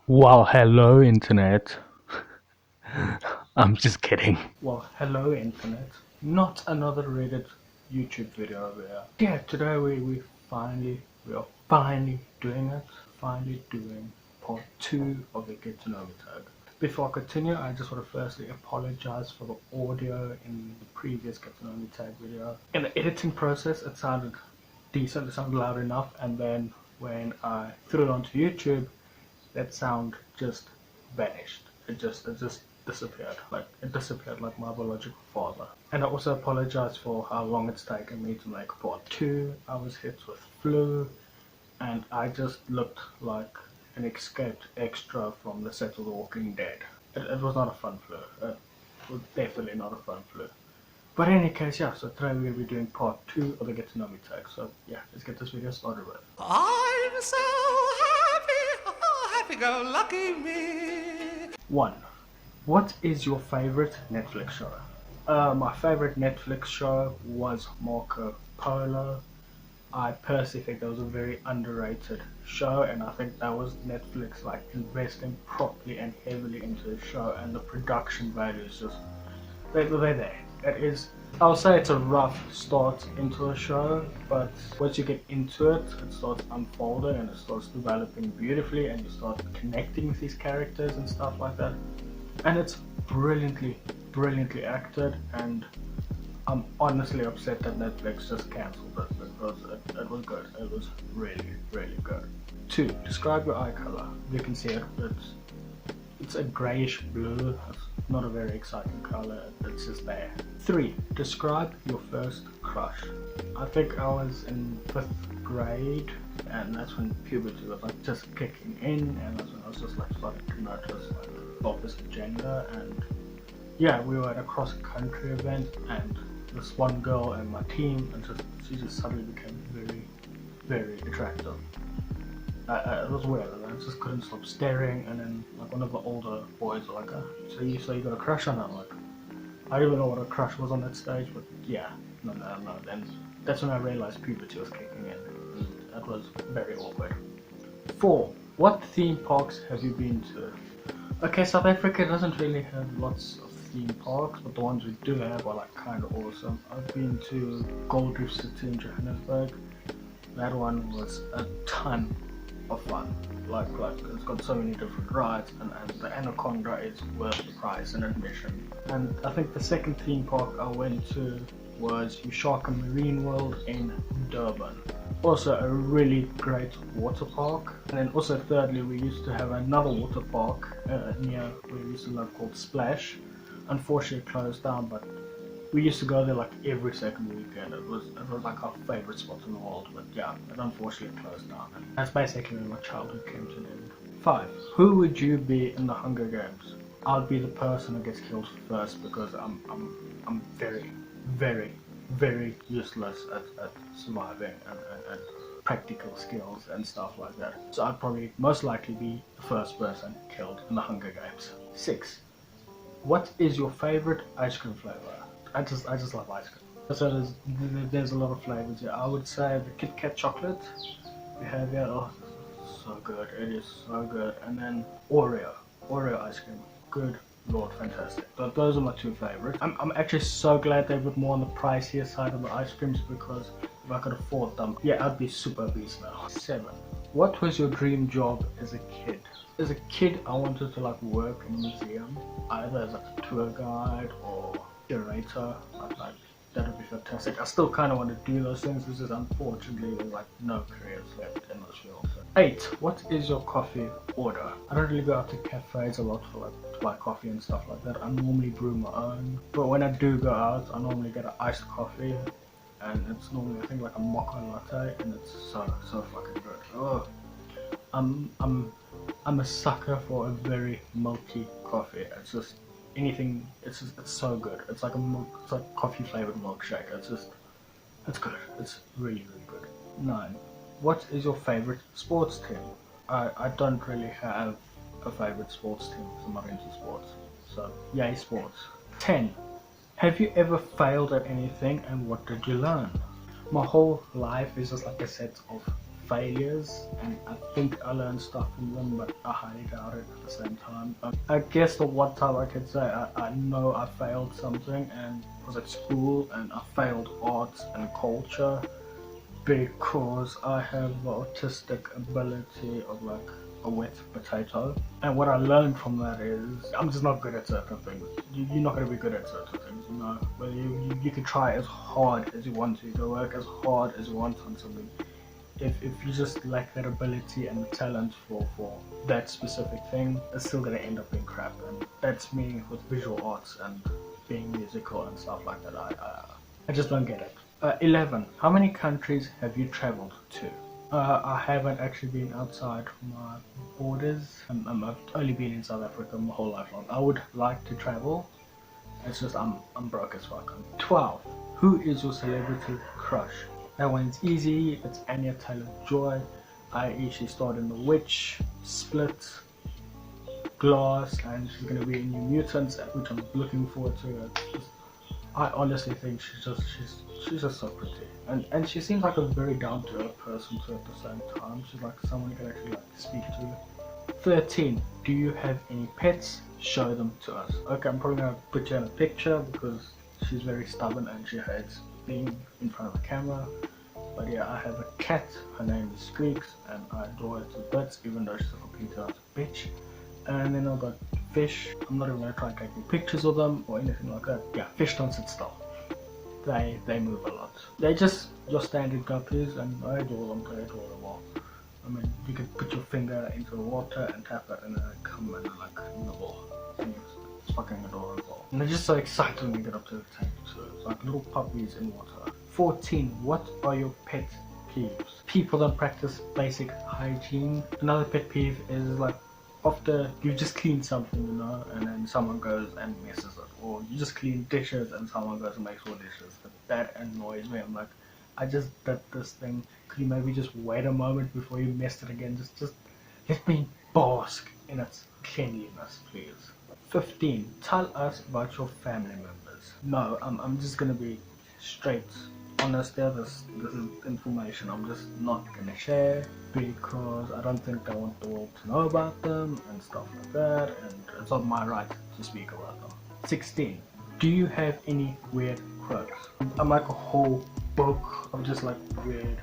Well, hello, internet. I'm just kidding. Well, hello, internet. Not another Reddit YouTube video over here. Yeah, today we are finally doing it. Finally doing part 2 of the Get to Know Me tag. Before I continue, I just want to firstly apologize for the audio in the previous Get to Know Me tag video. In the editing process, it sounded decent, it sounded loud enough, and then when I threw it onto YouTube, that sound just vanished. It just disappeared. Like it disappeared like my biological father. And I also apologize for how long it's taken me to make part 2. I was hit with flu and I just looked like an escaped extra from the set of The Walking Dead. It was not a fun flu. It was definitely not a fun flu. But in any case, yeah, so today we're going to be doing part 2 of the Get to Know Me tag. So yeah, let's get this video started with. I'm so happy, oh, happy-go-lucky me. 1. What is your favorite Netflix show? My favorite Netflix show was Marco Polo. I personally think that was a very underrated show, and I think that was Netflix like investing properly and heavily into the show, and the production values just they're there. It is. I'll say it's a rough start into a show, but once you get into it, it starts unfolding and it starts developing beautifully, and you start connecting with these characters and stuff like that. And it's brilliantly acted, and I'm honestly upset that Netflix just cancelled it because it was good. It was really good. 2. Describe your eye color. You can see it. It's a greyish blue. It's not a very exciting color. It's just there. 3. Describe your first crush. I think I was in 5th grade, and that's when puberty was like just kicking in, and that's when I was just like starting to notice like opposite gender. And yeah, we were at a cross country event, and this one girl in my team, and she just suddenly became very attractive. It was weird, and I just couldn't stop staring. And then like one of the older boys were like, so you got a crush on her? I'm like, I didn't even know what a crush was on that stage, but yeah, no. Then that's when I realized puberty was kicking in, and that was very awkward. 4. What theme parks have you been to? Okay, South Africa doesn't really have lots of theme parks, but the ones we do have are like kind of awesome. I've been to Gold Reef City in Johannesburg. That one was a ton of fun. Like it's got so many different rides, and the Anaconda is worth the price and admission. And I think the second theme park I went to was Ushaka Marine World in Durban. Also a really great water park. And then also thirdly, we used to have another water park near where we used to live called Splash. Unfortunately it closed down, but we used to go there like every second weekend. It was like our favourite spot in the world, but yeah, it unfortunately closed down. And that's basically when my childhood came to an end. 5. Who would you be in the Hunger Games? I'd be the person who gets killed first, because I'm very useless at surviving and practical skills and stuff like that. So I'd probably most likely be the first person killed in the Hunger Games. 6. What is your favorite ice cream flavor? I just love ice cream. So there's a lot of flavors here. I would say the Kit Kat chocolate we have here. Oh, so good. It is so good. And then Oreo ice cream. Good Lord, fantastic. But those are my 2 favorites. I'm actually so glad they put more on the pricier side of the ice creams, because if I could afford them, yeah, I'd be super obese now. 7. What was your dream job as a kid? As a kid, I wanted to like work in a museum, either as like a tour guide or curator. Like that would be fantastic. I still kind of want to do those things. It's just unfortunately there's like no careers left in this field. 8. What is your coffee order? I don't really go out to cafes a lot for like to buy coffee and stuff like that. I normally brew my own, but when I do go out, I normally get an iced coffee, and it's normally I think like a mocha latte, and it's so fucking good. Oh, I'm a sucker for a very milky coffee. It's just anything. It's so good. It's like it's like coffee flavored milkshake. It's good. It's really good. 9. What is your favorite sports team? I don't really have a favorite sports team because I'm not into sports. So yay sports. 10. Have you ever failed at anything, and what did you learn? My whole life is just like a set of failures, and I think I learned stuff from them, but I highly doubt it at the same time. I guess the one time I could say I know I failed something, and it was at school, and I failed arts and culture because I have the autistic ability of like a wet potato. And what I learned from that is I'm just not good at certain things. You're not going to be good at certain things, you know. Well, you can try as hard as you want to, you can work as hard as you want on something. If you just lack that ability and the talent for that specific thing, it's still going to end up being crap. And that's me with visual arts and being musical and stuff like that. I just don't get it. 11. How many countries have you traveled to? I haven't actually been outside my borders. I've only been in South Africa my whole life long. I would like to travel. It's just I'm broke as fuck. 12. Who is your celebrity crush? That one's easy. It's Anya Taylor-Joy. She starred in The Witch, Split, Glass, and she's gonna be in New Mutants, which I'm looking forward to. I honestly think she's just so pretty, and she seems like a very down to earth person too. At the same time, she's like someone you can actually like speak to. 13. Do you have any pets? Show them to us. Okay, I'm probably gonna put you in a picture because she's very stubborn and she hates being in front of a camera. But yeah, I have a cat. Her name is Squeaks, and I adore her to bits, even though she's a complete bitch. And then I've got fish. I'm not even gonna try and take any pictures of them or anything like that. Yeah, fish don't sit still. They move a lot. They're just your standard guppies, and I adore them. I adore them all. I mean, you can put your finger into the water and tap it, and then they come and like nibble. It's fucking adorable. And they're just so excited when you get up to the tank too. It's like little puppies in water. 14. What are your pet peeves? People don't practice basic hygiene. Another pet peeve is like after you just clean something, you know, and then someone goes and messes it, or you just clean dishes and someone goes and makes more dishes. That annoys me. I'm like, I just did this thing. Could you maybe just wait a moment before you messed it again? Just let me bask in its cleanliness, please. 15. Tell us about your family members. No, I'm just gonna be straight honest there. This is information I'm just not gonna share because I don't think I want the world to know about them and stuff like that, and it's not my right to speak about them. 16. Do you have any weird quirks? I'm like a whole book of just like weird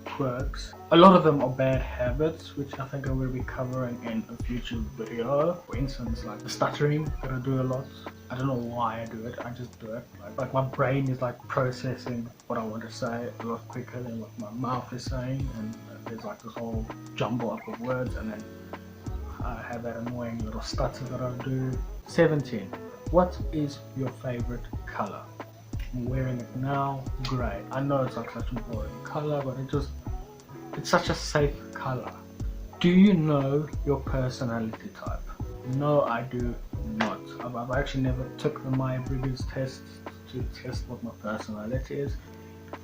quirks. A lot of them are bad habits, which I think I will be covering in a future video. For instance, like the stuttering that I do a lot. I don't know why I do it, I just do it. Like my brain is like processing what I want to say a lot quicker than what my mouth is saying, and there's like this whole jumble up of words, and then I have that annoying little stutter that I do. 17. What is your favorite color? I'm wearing it now, grey. I know it's like such a boring color, but it's such a safe color. Do you know your personality type? No, I do not. I've actually never took the Myers-Briggs test to test what my personality is.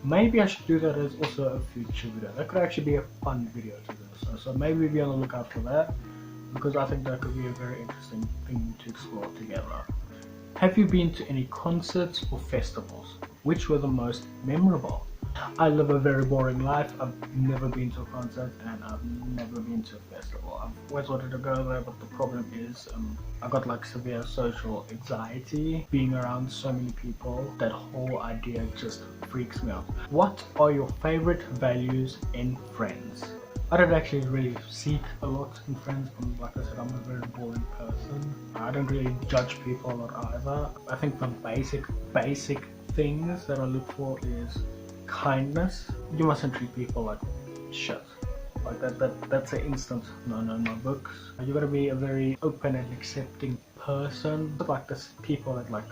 Maybe I should do that as also a future video. That could actually be a fun video to do. So maybe be on the lookout for that, because I think that could be a very interesting thing to explore together. Have you been to any concerts or festivals? Which were the most memorable? I live a very boring life. I've never been to a concert and I've never been to a festival. I've always wanted to go there, but the problem is I got like severe social anxiety being around so many people. That whole idea just freaks me out. What are your favorite values in friends? I don't actually really seek a lot in friends. Like I said, I'm a very boring person. I don't really judge people a lot either. I think the basic things that I look for is kindness. You mustn't treat people like shit. Like that's an instant no in my books. You gotta be a very open and accepting person. Like this people that like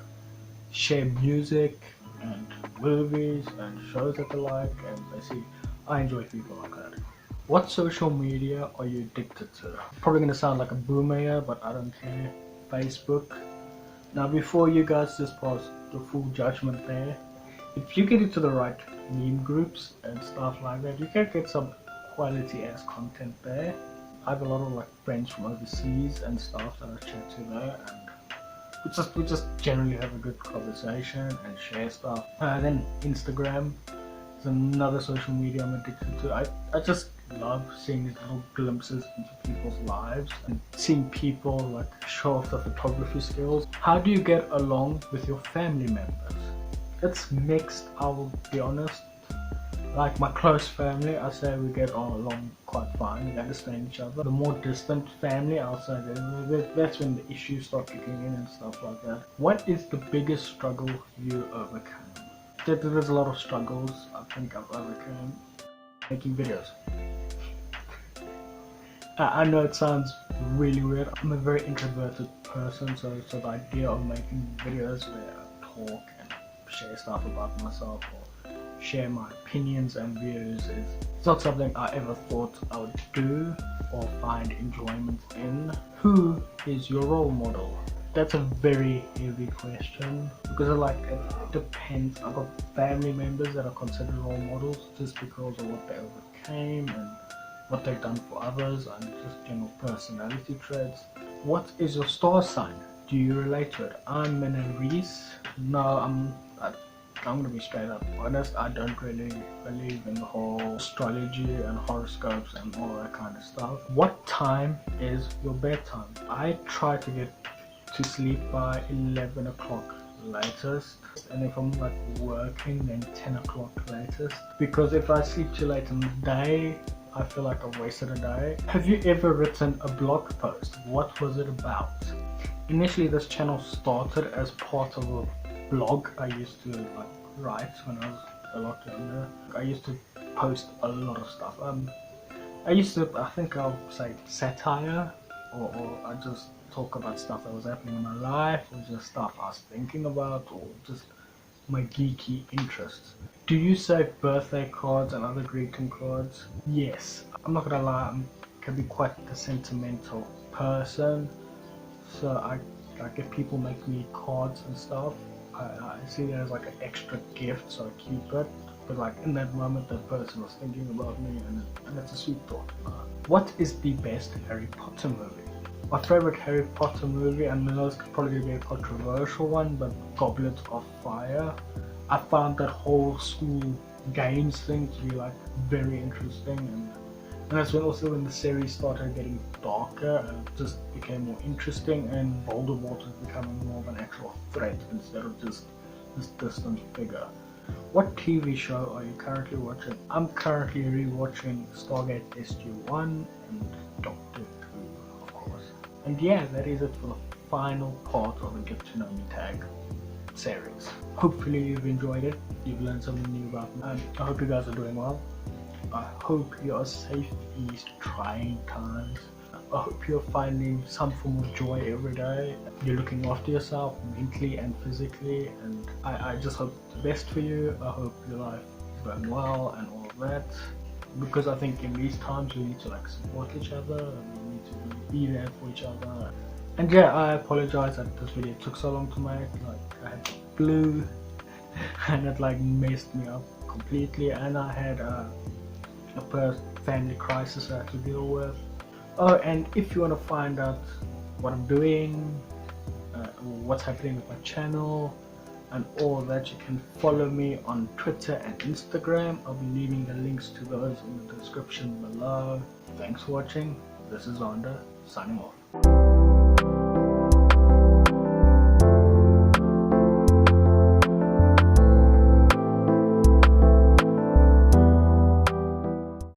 share music and movies and shows that they like, and basically I enjoy people like that. What social media are you addicted to? Probably gonna sound like a boomer here, but I don't care. Facebook. Now before you guys just pass the full judgment there, if you get into the right meme groups and stuff like that, you can get some quality ass content there. I have a lot of like friends from overseas and stuff that I chat to there, and we just generally have a good conversation and share stuff. Then Instagram. There's another social media I'm addicted to. I just love seeing these little glimpses into people's lives and seeing people like show off their photography skills. How do you get along with your family members? It's mixed, I will be honest. Like my close family, I say we get all along quite fine, we understand each other. The more distant family, I'll say that's when the issues start kicking in and stuff like that. What is the biggest struggle you overcome? There's a lot of struggles I think I've overcome making videos. I know it sounds really weird. I'm a very introverted person, so the idea of making videos where I talk and share stuff about myself or share my opinions and views is it's not something I ever thought I would do or find enjoyment in. Who is your role model? That's a very heavy question because it depends. I've got family members that are considered role models just because of what they overcame and what they've done for others and just general personality traits. What is your star sign? Do you relate to it? I'm an Aries. No, I'm gonna be straight up honest. I don't really believe in the whole astrology and horoscopes and all that kind of stuff. What time is your bedtime? I try to get to sleep by 11 o'clock latest, and if I'm like working then 10 o'clock latest, because if I sleep too late in the day I feel like I've wasted a day. Have you ever written a blog post? What was it about? Initially this channel started as part of a blog I used to like write when I was a lot younger. I used to post a lot of stuff. I think I'll say satire, or I just talk about stuff that was happening in my life, or just stuff I was thinking about, or just my geeky interests. Do you save birthday cards and other greeting cards? Yes. I'm not gonna lie, I can be quite a sentimental person, so like if people make me cards and stuff, I see it as like an extra gift, so I keep it. But like in that moment, that person was thinking about me, and it's a sweet thought. What is the best Harry Potter movie? My favorite Harry Potter movie, and I know this could probably be a controversial one, but Goblet of Fire. I found that whole school games thing to be like very interesting, and that's when the series started getting darker and it just became more interesting, and Voldemort was becoming more of an actual threat instead of just this distant figure. What TV show are you currently watching? I'm currently rewatching Stargate SG-1 and Doctor Who, of course. And yeah, that is it for the final part of the Get to Know Me tag series. Hopefully you've enjoyed it, you've learned something new about me, and I hope you guys are doing well. I hope you are safe in these trying times. I hope you're finding some form of joy every day. You're looking after yourself mentally and physically, and I just hope the best for you. I hope your life is going well and all of that, because I think in these times we need to like support each other and we need to be there for each other. And yeah, I apologize that this video took so long to make. Like I had flu and it like messed me up completely, and I had a family crisis I had to deal with. Oh, and if you want to find out what I'm doing, what's happening with my channel and all that, you can follow me on Twitter and Instagram. I'll be leaving the links to those in the description below. Thanks for watching. This is Zonda, signing off.